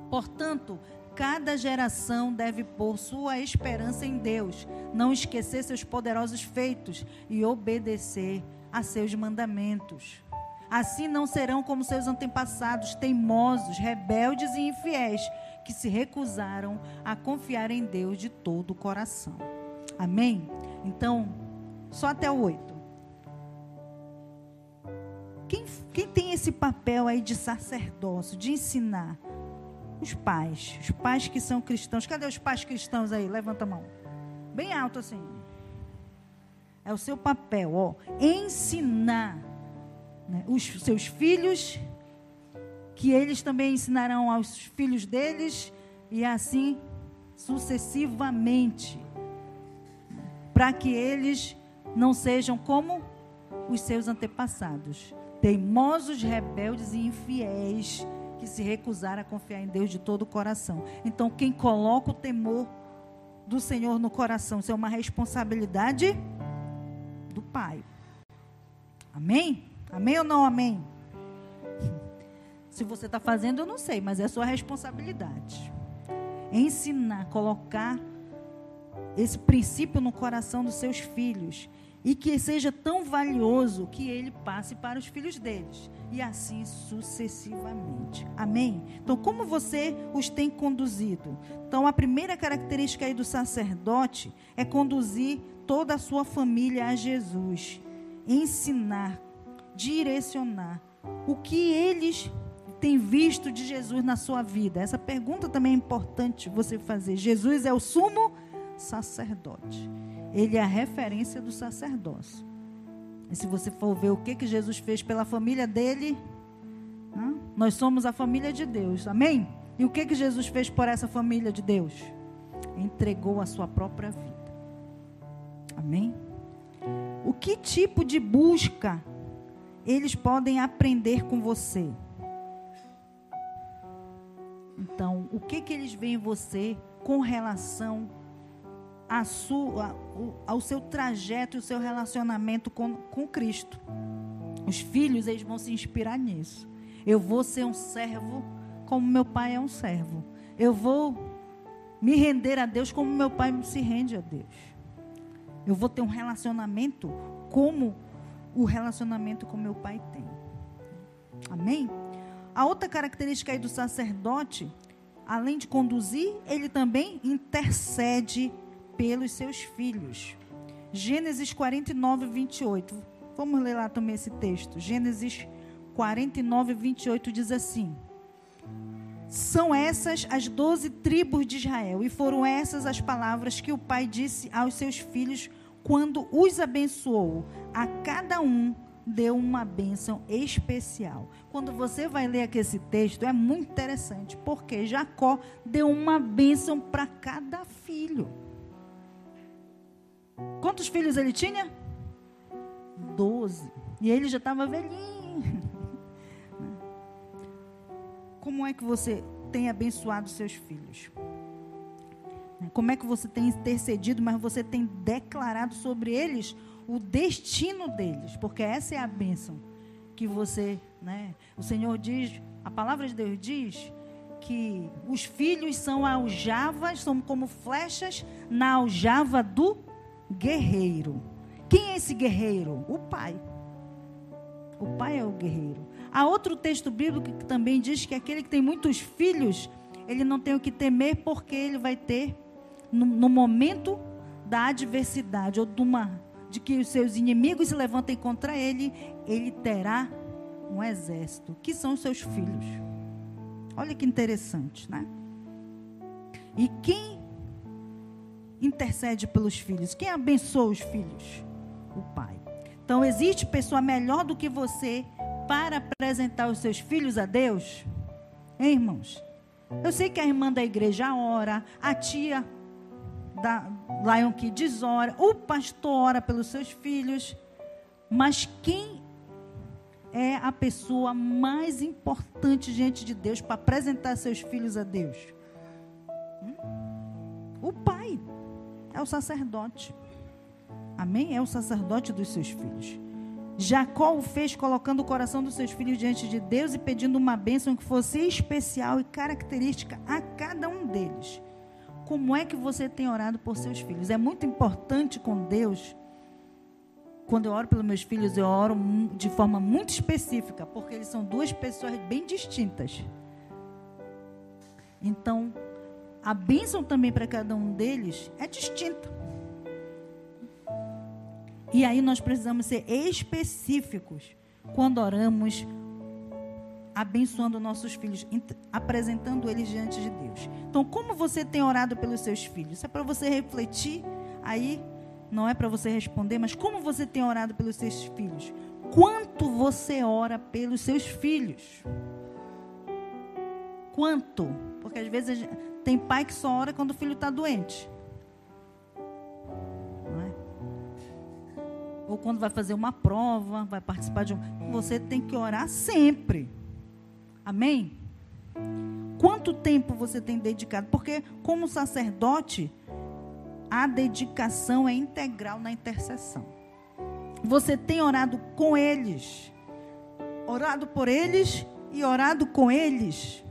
Portanto, cada geração deve pôr sua esperança em Deus, não esquecer seus poderosos feitos e obedecer a seus mandamentos. Assim não serão como seus antepassados, teimosos, rebeldes e infiéis, que se recusaram a confiar em Deus de todo o coração. Amém? Então, só até o 8. Quem tem esse papel aí de sacerdócio, de ensinar? Os pais que são cristãos. Cadê os pais cristãos aí? Levanta a mão. Bem alto assim. É o seu papel, ó. Ensinar, né, os seus filhos, que eles também ensinarão aos filhos deles, e assim sucessivamente. Para que eles não sejam como os seus antepassados. Teimosos, rebeldes e infiéis, que se recusaram a confiar em Deus de todo o coração. Então, quem coloca o temor do Senhor no coração, isso é uma responsabilidade do pai. Amém? Amém ou não amém? Se você está fazendo, eu não sei, mas é a sua responsabilidade. Ensinar, colocar esse princípio no coração dos seus filhos, e que seja tão valioso que ele passe para os filhos deles, e assim sucessivamente. Amém? Então, como você os tem conduzido? Então, a primeira característica aí do sacerdote é conduzir toda a sua família a Jesus, ensinar, direcionar o que eles têm visto de Jesus na sua vida. Essa pergunta também é importante você fazer. Jesus é o sumo sacerdote. Ele é a referência do sacerdócio. E se você for ver o que Jesus fez pela família dele, né? Nós somos a família de Deus, amém? E o que Jesus fez por essa família de Deus? Entregou a sua própria vida, amém? O que tipo de busca eles podem aprender com você? Então, o que eles veem em você com relação ao seu trajeto e o seu relacionamento com Cristo? Os filhos, eles vão se inspirar nisso. Eu vou ser um servo como meu pai é um servo. Eu vou me render a Deus como meu pai se rende a Deus. Eu vou ter um relacionamento como o relacionamento com meu pai tem. Amém? A outra característica aí do sacerdote, além de conduzir, ele também intercede pelos seus filhos. Gênesis 49, 28. Vamos ler lá também esse texto. Gênesis 49, 28 diz assim: são essas as 12 tribos de Israel, e foram essas as palavras que o pai disse aos seus filhos quando os abençoou. A cada um deu uma bênção especial. Quando você vai ler aqui esse texto, é muito interessante, porque Jacó deu uma bênção para cada filho. Quantos filhos ele tinha? 12. E ele já estava velhinho. Como é que você tem abençoado seus filhos? Como é que você tem intercedido, mas você tem declarado sobre eles o destino deles? Porque essa é a bênção que você, né? O Senhor diz, a palavra de Deus diz que os filhos são aljavas, são como flechas na aljava do guerreiro. Quem é esse guerreiro? O pai. O pai é o guerreiro. Há outro texto bíblico que também diz que aquele que tem muitos filhos, ele não tem o que temer, porque ele vai ter, no momento da adversidade, ou de que os seus inimigos se levantem contra ele, ele terá um exército, que são os seus filhos. Olha que interessante, né? E quem intercede pelos filhos? Quem abençoa os filhos? O pai. Então, existe pessoa melhor do que você para apresentar os seus filhos a Deus? Hein, irmãos? Eu sei que a irmã da igreja ora, a tia da Lion Kids ora, o pastor ora pelos seus filhos, mas quem é a pessoa mais importante diante de Deus para apresentar seus filhos a Deus? O pai. É o sacerdote. Amém? É o sacerdote dos seus filhos. Jacó o fez colocando o coração dos seus filhos diante de Deus e pedindo uma bênção que fosse especial e característica a cada um deles. Como é que você tem orado por seus filhos? É muito importante com Deus. Quando eu oro pelos meus filhos, eu oro de forma muito específica, porque eles são duas pessoas bem distintas. Então, a bênção também para cada um deles é distinta. E aí nós precisamos ser específicos quando oramos, abençoando nossos filhos, apresentando eles diante de Deus. Então, como você tem orado pelos seus filhos? Isso é para você refletir, aí não é para você responder, mas como você tem orado pelos seus filhos? Quanto você ora pelos seus filhos? Quanto? Porque às vezes tem pai que só ora quando o filho está doente. Ou quando vai fazer uma prova, vai participar de você tem que orar sempre. Amém? Quanto tempo você tem dedicado? Porque como sacerdote, a dedicação é integral na intercessão. Você tem orado com eles, orado por eles e orado com eles.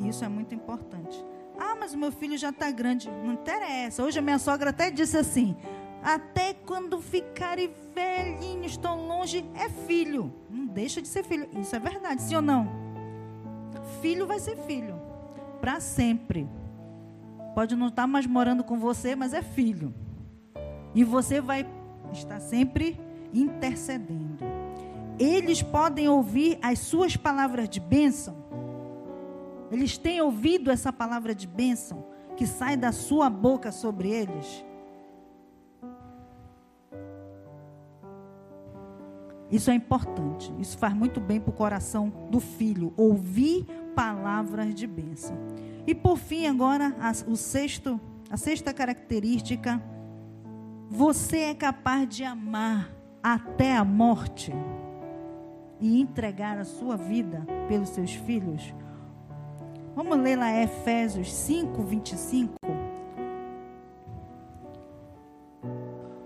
Isso é muito importante. Ah, mas o meu filho já está grande. Não interessa. Hoje a minha sogra até disse assim: até quando ficarem velhinhos, tão longe, é filho. Não deixa de ser filho. Isso é verdade, sim ou não? Filho vai ser filho. Para sempre. Pode não estar mais morando com você, mas é filho. E você vai estar sempre intercedendo. Eles podem ouvir as suas palavras de bênção. Eles têm ouvido essa palavra de bênção que sai da sua boca sobre eles. Isso é importante. Isso faz muito bem para o coração do filho. Ouvir palavras de bênção. E por fim, agora, a sexta característica. Você é capaz de amar até a morte e entregar a sua vida pelos seus filhos? Vamos ler lá Efésios 5, 25.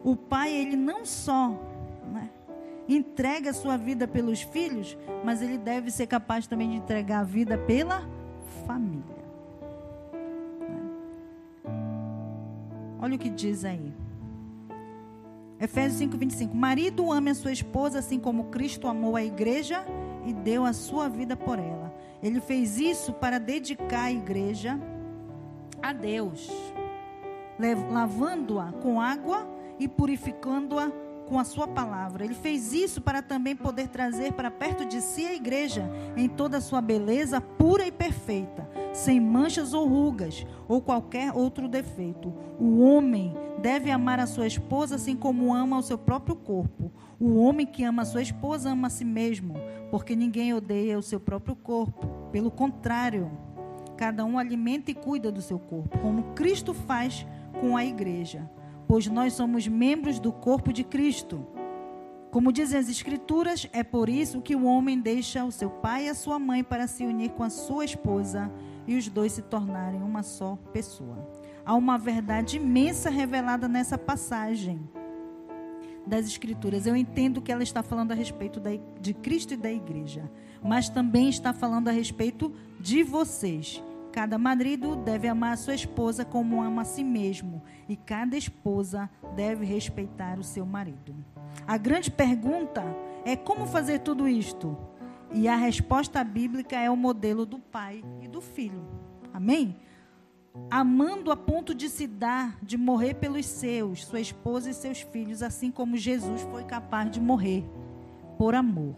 O pai, ele não só entrega a sua vida pelos filhos, mas ele deve ser capaz também de entregar a vida pela família. Olha o que diz aí. Efésios 5, 25. Marido, ame a sua esposa assim como Cristo amou a igreja e deu a sua vida por ela. Ele fez isso para dedicar a igreja a Deus, lavando-a com água e purificando-a com a sua palavra. Ele fez isso para também poder trazer para perto de si a igreja em toda a sua beleza pura e perfeita, sem manchas ou rugas ou qualquer outro defeito. O homem deve amar a sua esposa assim como ama o seu próprio corpo. O homem que ama a sua esposa ama a si mesmo, porque ninguém odeia o seu próprio corpo. Pelo contrário, cada um alimenta e cuida do seu corpo, como Cristo faz com a igreja, pois nós somos membros do corpo de Cristo. Como dizem as Escrituras, é por isso que o homem deixa o seu pai e a sua mãe para se unir com a sua esposa e os dois se tornarem uma só pessoa. Há uma verdade imensa revelada nessa passagem das Escrituras. Eu entendo que ela está falando a respeito de Cristo e da igreja, mas também está falando a respeito de vocês. Cada marido deve amar a sua esposa como ama a si mesmo, e cada esposa deve respeitar o seu marido. A grande pergunta é como fazer tudo isto? E a resposta bíblica é o modelo do pai e do filho. Amém? Amando a ponto de se dar, de morrer pelos seus, sua esposa e seus filhos, assim como Jesus foi capaz de morrer por amor.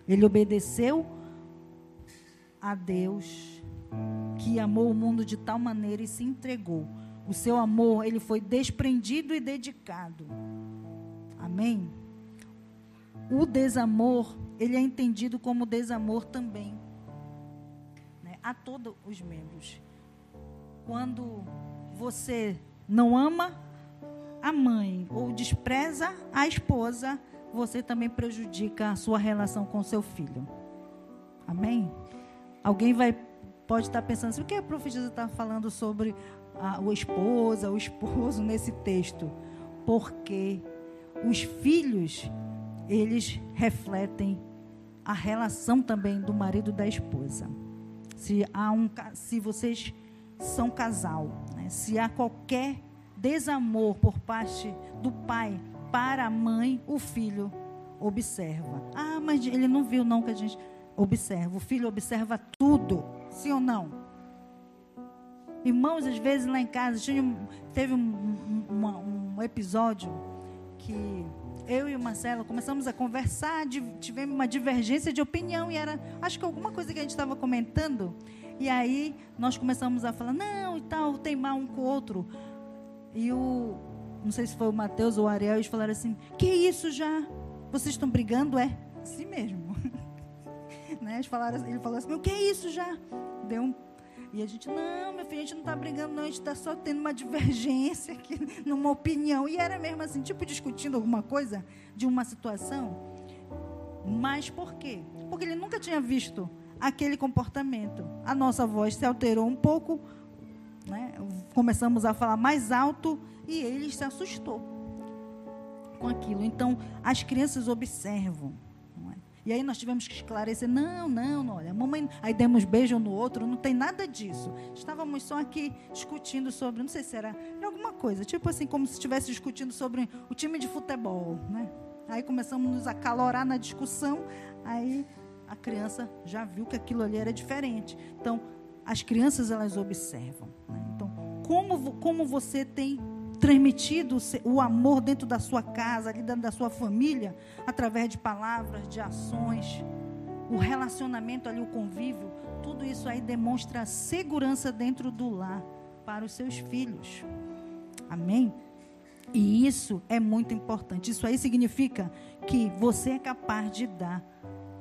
Ele obedeceu a Deus, que amou o mundo de tal maneira e se entregou. O seu amor, ele foi desprendido e dedicado. Amém? O desamor, ele é entendido como desamor também, a todos os membros. Quando você não ama a mãe ou despreza a esposa, você também prejudica a sua relação com seu filho. Amém? Alguém pode estar pensando assim, o que a profetisa está falando sobre a esposa, o esposo nesse texto? Porque os filhos, eles refletem a relação também do marido e da esposa. Se vocês são casal, se há qualquer desamor por parte do pai para a mãe, o filho observa. Ah, mas ele não viu não que a gente observa. O filho observa tudo, sim ou não? Irmãos, às vezes lá em casa teve um episódio que eu e o Marcelo começamos a conversar, tivemos uma divergência de opinião, e era, acho que alguma coisa que a gente estava comentando, e aí nós começamos a falar, não, e tal, teimar um com o outro, e não sei se foi o Mateus ou o Ariel, eles falaram assim, que isso já? Vocês estão brigando? É? Assim mesmo. Ele falou assim, o que é isso já? E a gente, não, meu filho, a gente não está brigando, não, a gente está só tendo uma divergência aqui, numa opinião. E era mesmo assim, tipo discutindo alguma coisa de uma situação. Mas por quê? Porque ele nunca tinha visto aquele comportamento. A nossa voz se alterou um pouco, começamos a falar mais alto e ele se assustou com aquilo. Então, as crianças observam. E aí nós tivemos que esclarecer, não, olha, mamãe, aí demos beijo um no outro, não tem nada disso. Estávamos só aqui discutindo sobre, não sei se era alguma coisa, tipo assim, como se estivesse discutindo sobre o time de futebol, Aí começamos a nos acalorar na discussão, aí a criança já viu que aquilo ali era diferente. Então, as crianças, elas observam. Então, como você tem transmitido o amor dentro da sua casa, ali dentro da sua família, através de palavras, de ações, o relacionamento ali, o convívio, tudo isso aí demonstra segurança dentro do lar para os seus filhos. Amém? E isso é muito importante. Isso aí significa que você é capaz de dar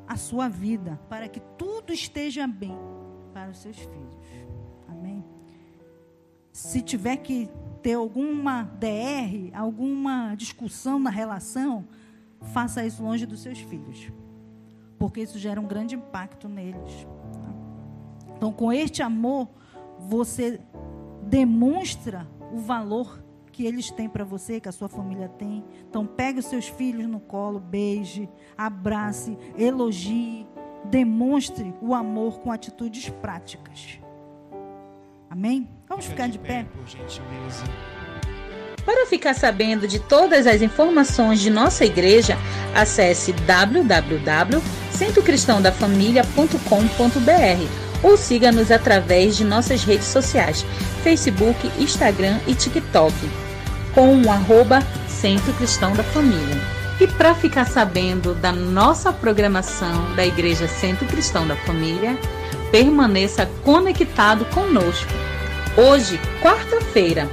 a sua vida para que tudo esteja bem para os seus filhos. Amém? Se tiver que ter alguma DR, alguma discussão na relação, faça isso longe dos seus filhos, porque isso gera um grande impacto neles. Então, com este amor, você demonstra o valor que eles têm para você, que a sua família tem. Então, pegue os seus filhos no colo, beije, abrace, elogie, demonstre o amor com atitudes práticas. Amém? Vamos ficar de pé? Por gentileza. Para ficar sabendo de todas as informações de nossa igreja, acesse www.centrocristãodafamilia.com.br ou siga-nos através de nossas redes sociais, Facebook, Instagram e TikTok, com o @Centro Cristão da Família. E para ficar sabendo da nossa programação da Igreja Centro Cristão da Família, permaneça conectado conosco. Hoje, quarta-feira,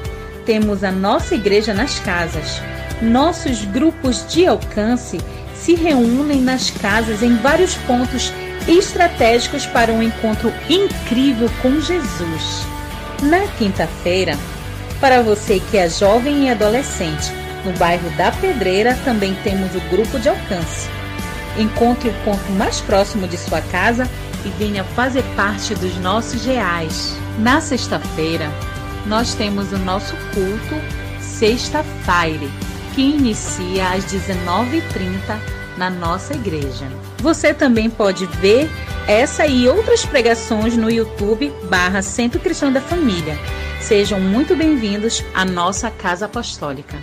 temos a nossa igreja nas casas. Nossos grupos de alcance se reúnem nas casas em vários pontos estratégicos para um encontro incrível com Jesus. Na quinta-feira, para você que é jovem e adolescente, no bairro da Pedreira também temos o grupo de alcance. Encontre o ponto mais próximo de sua casa e venha fazer parte dos nossos reais. Na sexta-feira, nós temos o nosso culto Sexta-feira, que inicia às 19h30 na nossa igreja. Você também pode ver essa e outras pregações no YouTube /Centro Cristão da Família. Sejam muito bem-vindos à nossa Casa Apostólica.